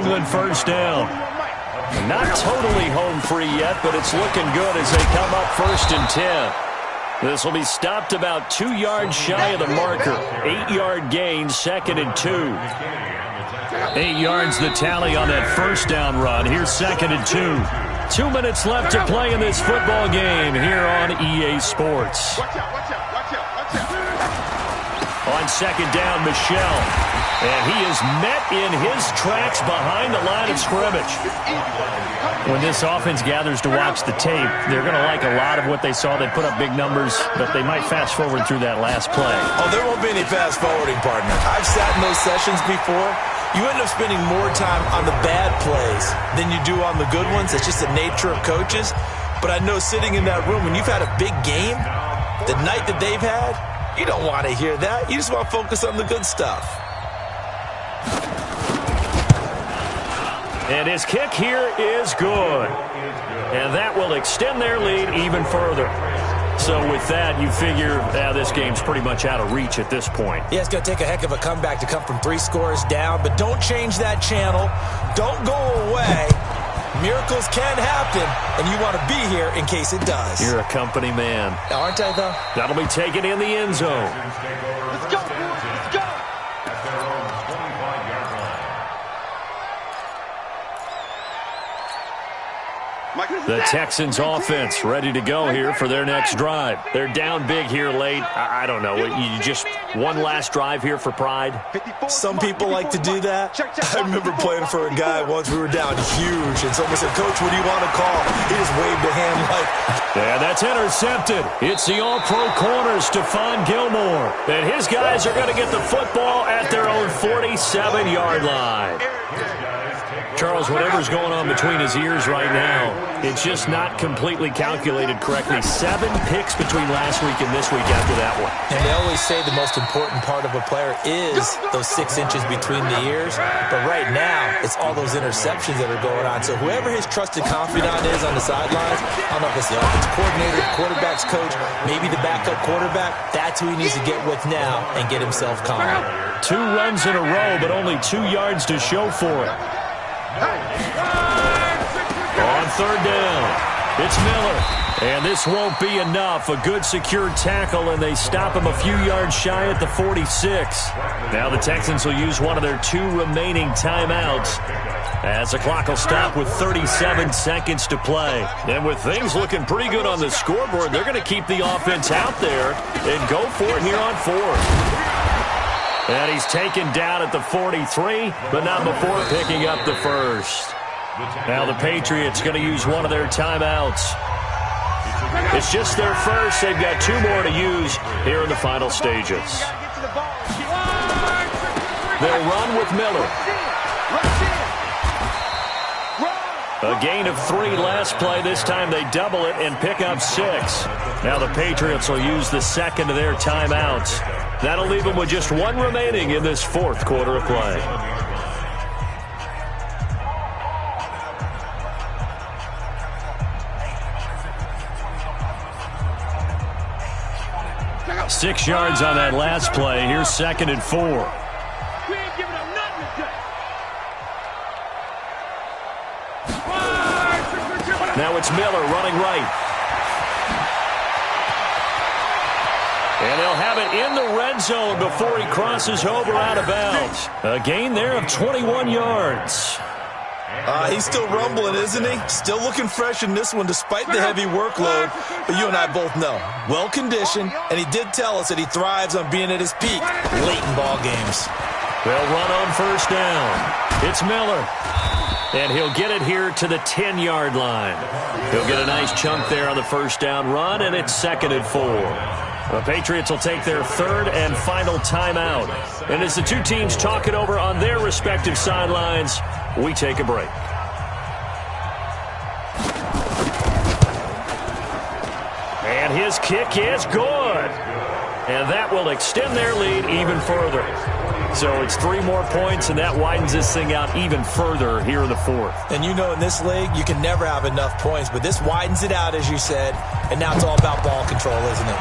England first down. Not totally home free yet, but it's looking good as they come up 1st and 10. This will be stopped about 2 yards shy of the marker. 8-yard gain, 2nd and 2. 8 yards the tally on that first down run. Here's 2nd and 2. 2 minutes left to play in this football game here on EA Sports. On 2nd down, Michelle. And he is met in his tracks behind the line of scrimmage. When this offense gathers to watch the tape, they're going to like a lot of what they saw. They put up big numbers, but they might fast forward through that last play. Oh, there won't be any fast forwarding, partner. I've sat in those sessions before. You end up spending more time on the bad plays than you do on the good ones. It's just the nature of coaches. But I know sitting in that room, when you've had a big game, the night that they've had, you don't want to hear that. You just want to focus on the good stuff. And his kick here is good. And that will extend their lead even further. So with that, you figure this game's pretty much out of reach at this point. Yeah, it's going to take a heck of a comeback to come from 3 scores down. But don't change that channel. Don't go away. Miracles can happen, and you want to be here in case it does. You're a company man. Aren't I, though? That'll be taken in the end zone. Let's go, boys. Let's go. The Texans offense ready to go here for their next drive. They're down big here late. I don't know. You just one last drive here for pride? Some people like to do that. I remember playing for a guy once. We were down huge, and someone said, "Coach, what do you want to call?" He just waved a hand like... Yeah, that's intercepted. It's the all-pro corner, Stephon Gilmore. And his guys are going to get the football at their own 47-yard line. Charles, whatever's going on between his ears right now, it's just not completely calculated correctly. 7 picks between last week and this week after that one. And they always say the most important part of a player is those 6 inches between the ears. But right now, it's all those interceptions that are going on. So whoever his trusted confidant is on the sidelines, I don't know if it's the offensive coordinator, quarterback's coach, maybe the backup quarterback, that's who he needs to get with now and get himself calm. 2 runs in a row, but only 2 yards to show for it. On 3rd down, it's Miller. And this won't be enough. A good secure tackle, and they stop him a few yards shy at the 46. Now the Texans will use one of their 2 remaining timeouts, as the clock will stop with 37 seconds to play. And with things looking pretty good on the scoreboard, they're going to keep the offense out there and go for it here on 4th. And he's taken down at the 43, but not before picking up the first. Now the Patriots going to use one of their timeouts. It's just their first. They've got 2 more to use here in the final stages. They'll run with Miller. A gain of 3 last play. This time they double it and pick up 6. Now the Patriots will use the second of their timeouts. That'll leave them with just 1 remaining in this 4th quarter of play. Six yards on that last play. Here's 2nd and 4. We ain't giving up nothing today. Now it's Miller running right. And they'll have it in the red zone before he crosses over out of bounds. A gain there of 21 yards. He's still rumbling, isn't he? Still looking fresh in this one despite the heavy workload. But you and I both know, well-conditioned, and he did tell us that he thrives on being at his peak late in ball games. They'll run on 1st down. It's Miller. And he'll get it here to the 10-yard line. He'll get a nice chunk there on the 1st down run, and it's 2nd and 4. The Patriots will take their 3rd and final timeout. And as the 2 teams talk it over on their respective sidelines, we take a break. And his kick is good. And that will extend their lead even further. So it's 3 more points, and that widens this thing out even further here in the 4th. And you know in this league, you can never have enough points, but this widens it out, as you said, and now it's all about ball control, isn't it?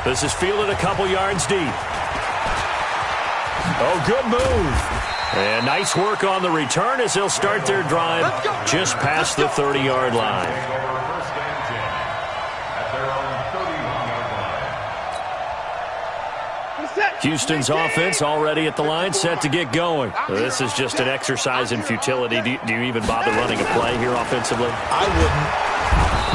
This is fielded a couple yards deep. Oh, good move. And nice work on the return as they'll start their drive just past the 30-yard line. Houston's offense already at the line, set to get going. This is just an exercise in futility. Do you even bother running a play here offensively? I wouldn't.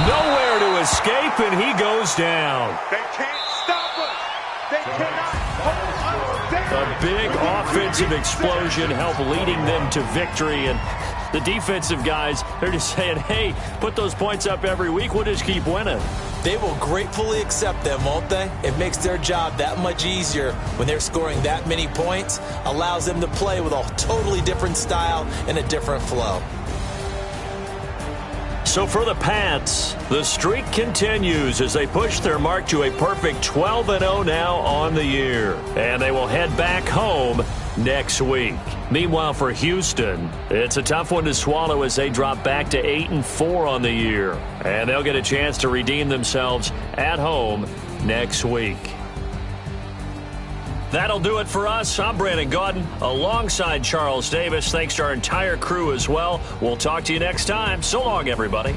Nowhere to escape, and he goes down. They can't stop us. They cannot hold us down. A big offensive explosion helped leading them to victory, and the defensive guys, they're just saying, hey, put those points up every week. We'll just keep winning. They will gratefully accept them, won't they? It makes their job that much easier when they're scoring that many points, allows them to play with a totally different style and a different flow. So for the Pats, the streak continues as they push their mark to a perfect 12-0 now on the year. And they will head back home next week. Meanwhile, for Houston, it's a tough one to swallow as they drop back to 8-4 on the year. And they'll get a chance to redeem themselves at home next week. That'll do it for us. I'm Brandon Gaudin alongside Charles Davis. Thanks to our entire crew as well. We'll talk to you next time. So long, everybody.